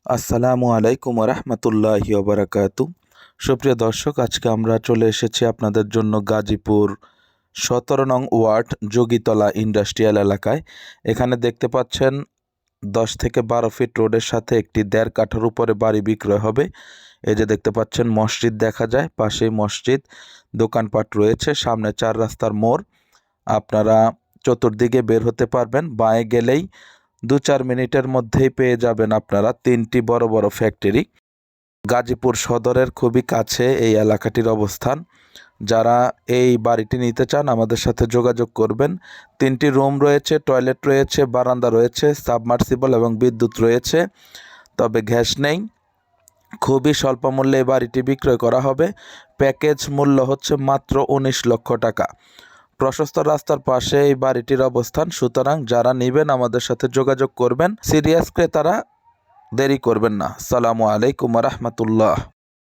আসসালামু আলাইকুম রহমতুল্লাহি ওবরাকাতু। সুপ্রিয় দর্শক, আজকে আমরা চলে এসেছি আপনাদের জন্য গাজীপুর 17 নং ওয়ার্ড যোগীতলা ইন্ডাস্ট্রিয়াল এলাকায়। এখানে দেখতে পাচ্ছেন 10 থেকে 12 ফিট রোডের সাথে একটি 1.5 কাঠার উপরে বাড়ি বিক্রয় হবে। এই যে দেখতে পাচ্ছেন মসজিদ দেখা যায়, পাশেই মসজিদ, দোকানপাট রয়েছে, সামনে 4 রাস্তার মোড়। আপনারা চতুর্দিকে বের হতে পারবেন, বাঁয়ে গেলেই 2-4 মিনিটের মধ্যেই পেয়ে যাবেন আপনারা 3টি বড় বড় ফ্যাক্টরি। গাজীপুর সদরের খুবই কাছে এই এলাকাটির অবস্থান। যারা এই বাড়িটি নিতে চান আমাদের সাথে যোগাযোগ করবেন। 3টি রুম রয়েছে, টয়লেট রয়েছে, বারান্দা রয়েছে, সাবমার্সিবল এবং বিদ্যুৎ রয়েছে, তবে গ্যাস নেই। খুবই স্বল্প মূল্যে এই বাড়িটি বিক্রয় করা হবে। প্যাকেজ মূল্য হচ্ছে মাত্র 19 লক্ষ টাকা। প্রশস্ত রাস্তার পাশে এই বাড়িটির অবস্থান, সুতরাং যারা নেবেন আমাদের সাথে যোগাযোগ করবেন। সিরিয়াস ক্রেতারা দেরি করবেন না। আসসালামু আলাইকুম রহমতুল্লাহ।